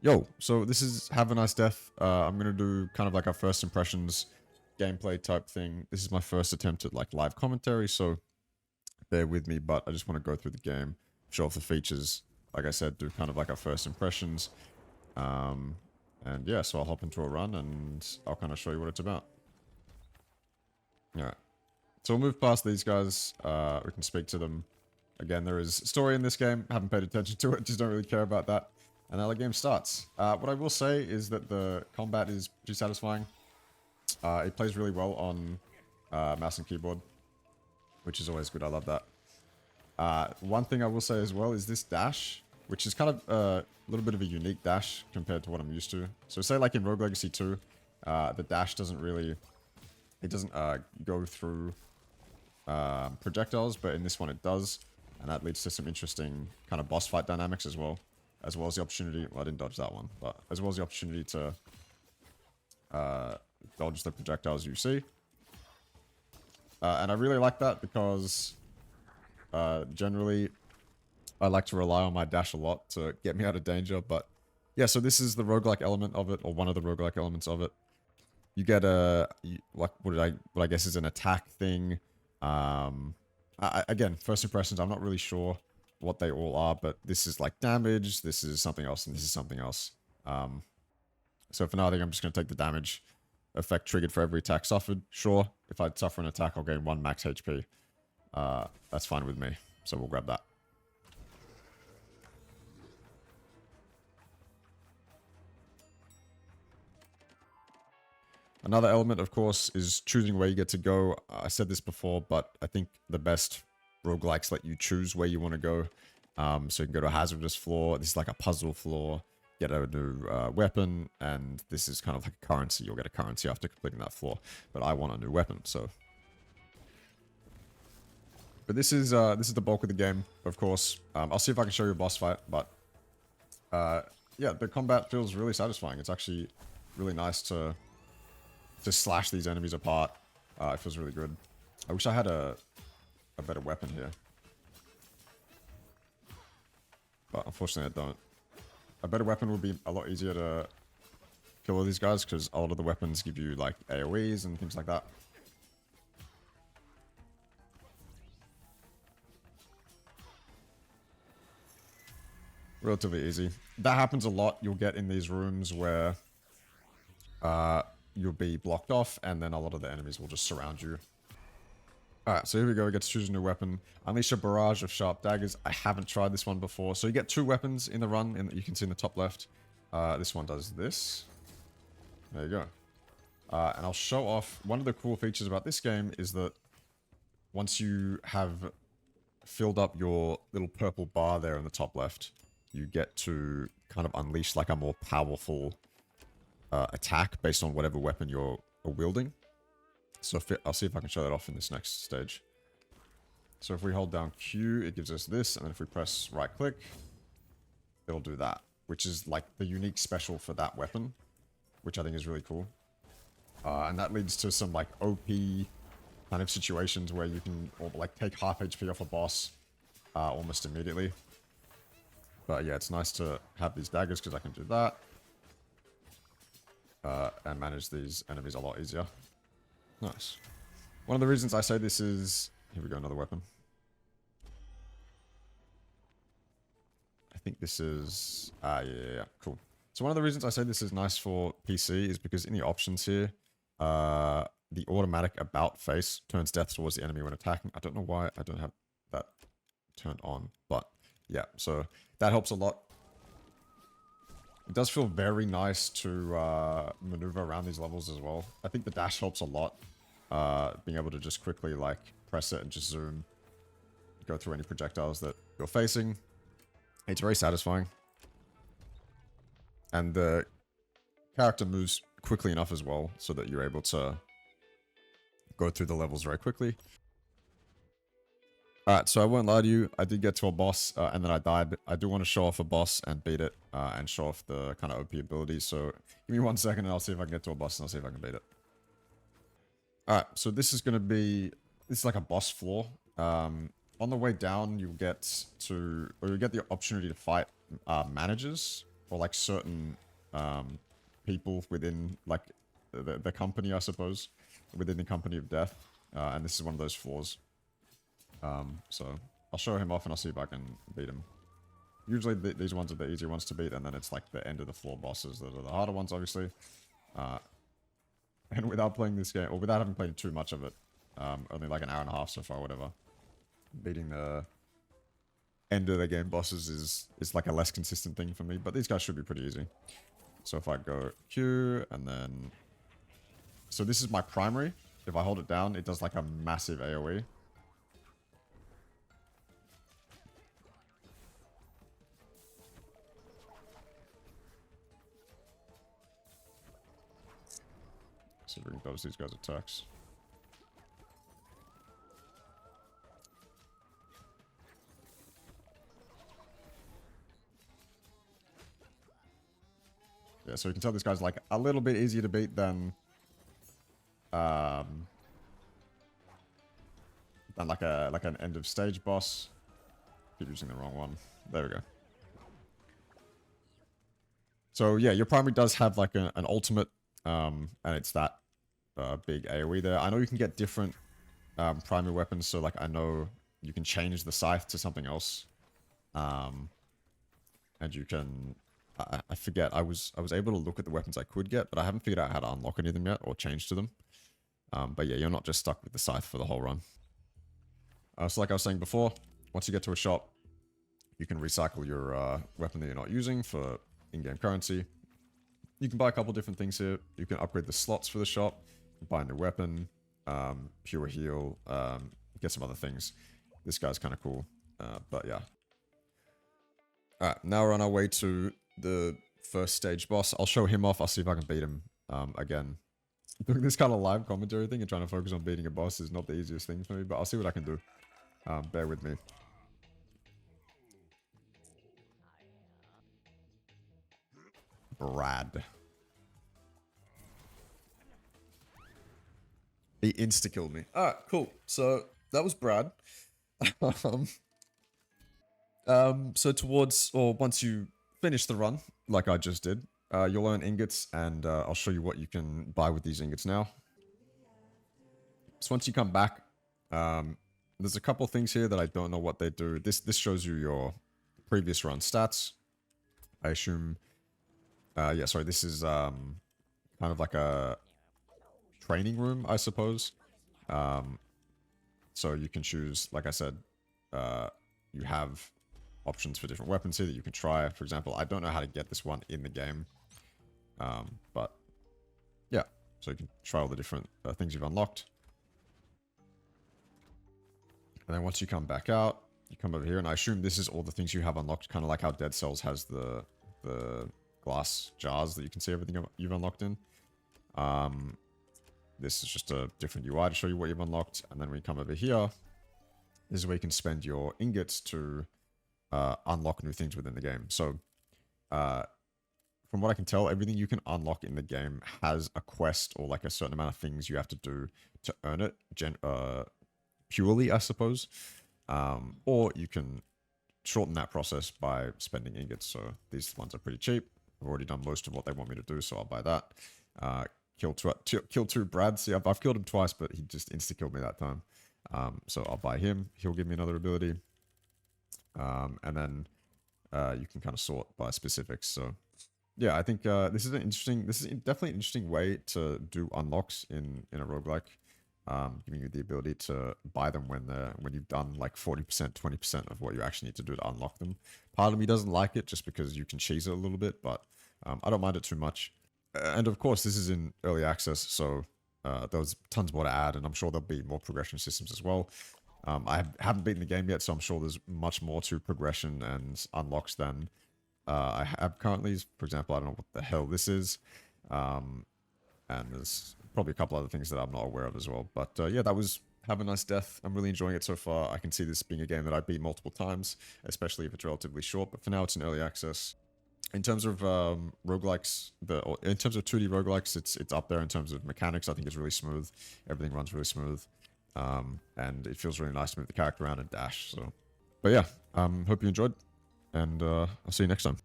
Yo, so this is Have a Nice Death. I'm gonna do kind of like a first impressions gameplay type thing. This is my first attempt at like live commentary, so bear with me, but I just want to go through the game, show off the features. Like I said, do kind of like our first impressions. Um, and yeah, so I'll hop into a run and I'll kind of show you what it's about. Alright. So we'll move past these guys. We can speak to them. Again, there is story in this game. Haven't paid attention to it, just don't really care about that. And now the game starts. What I will say is that the combat is pretty satisfying. It plays really well on mouse and keyboard, which is always good. I love that. One thing I will say as well is this dash, which is kind of a little bit of a unique dash compared to what I'm used to. So say like in Rogue Legacy 2, the dash doesn't really, it doesn't go through projectiles, but in this one it does. And that leads to some interesting kind of boss fight dynamics as well as the opportunity, well, I didn't dodge that one, but as well as the opportunity to dodge the projectiles you see. And I really like that because generally I like to rely on my dash a lot to get me out of danger, but yeah, so this is the roguelike element of it, or one of the roguelike elements of it. You get what I guess is an attack thing. Again, first impressions, I'm not really sure what they all are, but this is like damage, this is something else, and this is something else. So for now, I think I'm just going to take the damage effect triggered for every attack suffered. Sure, if I suffer an attack, I'll gain 1 max HP. That's fine with me, so we'll grab that. Another element, of course, is choosing where you get to go. I said this before, but I think the best roguelikes let you choose where you want to go. So you can go to a hazardous floor. This is like a puzzle floor. Get a new weapon, and this is kind of like a currency. You'll get a currency after completing that floor. But I want a new weapon, so. But this is the bulk of the game, of course. I'll see if I can show you a boss fight, but yeah, the combat feels really satisfying. It's actually really nice to slash these enemies apart. It feels really good. I wish I had a better weapon here. But unfortunately I don't. A better weapon would be a lot easier to kill all these guys, because a lot of the weapons give you like AoEs and things like that. Relatively easy. That happens a lot. You'll get in these rooms where you'll be blocked off, and then a lot of the enemies will just surround you. Alright, so here we go. We get to choose a new weapon. Unleash a barrage of sharp daggers. I haven't tried this one before. So you get 2 weapons in the run, and you can see in the top left. This one does this. There you go. And I'll show off. One of the cool features about this game is that once you have filled up your little purple bar there in the top left, you get to kind of unleash like a more powerful attack based on whatever weapon you're wielding. So I'll see if I can show that off in this next stage. So if we hold down Q, it gives us this, and then if we press right click, it'll do that, which is like the unique special for that weapon, which I think is really cool. And that leads to some like OP kind of situations where you can like take half HP off a boss almost immediately. But yeah, it's nice to have these daggers because I can do that. And manage these enemies a lot easier. Nice. One of the reasons I say this is... Here we go, another weapon. I think this is... yeah, cool. So one of the reasons I say this is nice for PC is because in the options here, the automatic about face turns death towards the enemy when attacking. I don't know why I don't have that turned on, but yeah, so that helps a lot. It does feel very nice to maneuver around these levels as well. I think the dash helps a lot. Being able to just quickly like press it and just zoom, go through any projectiles that you're facing. It's very satisfying. And the character moves quickly enough as well so that you're able to go through the levels very quickly. Alright, so I won't lie to you, I did get to a boss and then I died. I do want to show off a boss and beat it and show off the kind of OP abilities. So give me 1 second and I'll see if I can get to a boss and I'll see if I can beat it. Alright, so this is going to be, this is like a boss floor. On the way down, you'll get the opportunity to fight managers or like certain people within like the company, I suppose, within the company of death. And this is one of those floors. So I'll show him off and I'll see if I can beat him. Usually these ones are the easier ones to beat, and then it's like the end of the floor bosses that are the harder ones, obviously. And without playing this game, or without having played too much of it, only like an hour and a half so far, whatever, beating the end of the game bosses is like a less consistent thing for me, but these guys should be pretty easy. So if I go Q, and then... So this is my primary. If I hold it down, it does like a massive AoE. See if we can dodge these guys' attacks. Yeah, so you can tell this guy's like a little bit easier to beat than like an end of stage boss. Keep using the wrong one. There we go. So yeah, your primary does have like an ultimate, and it's that big AoE there. I know you can get different primary weapons, so like I know you can change the scythe to something else, and you can. I forget. I was able to look at the weapons I could get, but I haven't figured out how to unlock any of them yet or change to them. But yeah, you're not just stuck with the scythe for the whole run. So like I was saying before, once you get to a shop, you can recycle your weapon that you're not using for in-game currency. You can buy a couple different things here. You can upgrade the slots for the shop, buy a new weapon, pure heal, get some other things. This guy's kind of cool, but yeah. Alright, now we're on our way to the first stage boss. I'll show him off. I'll see if I can beat him again. Doing this kind of live commentary thing and trying to focus on beating a boss is not the easiest thing for me, but I'll see what I can do. Bear with me. Brad. He insta-killed me. Alright, cool. So, that was Brad. So towards, or once you finish the run, like I just did, you'll earn ingots, and I'll show you what you can buy with these ingots now. So once you come back, there's a couple things here that I don't know what they do. This shows you your previous run stats. I assume, yeah, sorry, this is kind of like a training room, I suppose. So you can choose, like I said, you have options for different weapons here that you can try. For example, I don't know how to get this one in the game, but yeah, so you can try all the different things you've unlocked. And then once you come back out, you come over here, and I assume this is all the things you have unlocked, kind of like how Dead Cells has the glass jars that you can see everything you've unlocked in. This is just a different UI to show you what you've unlocked. And then when you come over here, this is where you can spend your ingots to unlock new things within the game. So, from what I can tell, everything you can unlock in the game has a quest or like a certain amount of things you have to do to earn it, purely, I suppose. Or you can shorten that process by spending ingots. So these ones are pretty cheap. I've already done most of what they want me to do, so I'll buy that. Kill two Brads. Yeah, I've killed him twice, but he just insta-killed me that time. So I'll buy him. He'll give me another ability. And then you can kind of sort by specifics. So yeah, I think this is definitely an interesting way to do unlocks in a roguelike, giving you the ability to buy them when you've done like 40%, 20% of what you actually need to do to unlock them. Part of me doesn't like it just because you can cheese it a little bit, but I don't mind it too much. And of course, this is in early access, so there's tons more to add, and I'm sure there'll be more progression systems as well. I haven't beaten the game yet, so I'm sure there's much more to progression and unlocks than I have currently. For example, I don't know what the hell this is. And there's probably a couple other things that I'm not aware of as well. But yeah, that was Have a Nice Death. I'm really enjoying it so far. I can see this being a game that I beat multiple times, especially if it's relatively short. But for now, it's in early access. In terms of roguelikes, in terms of 2D roguelikes, it's up there in terms of mechanics. I think it's really smooth. Everything runs really smooth. And it feels really nice to move the character around and dash. So, but yeah, hope you enjoyed, and I'll see you next time.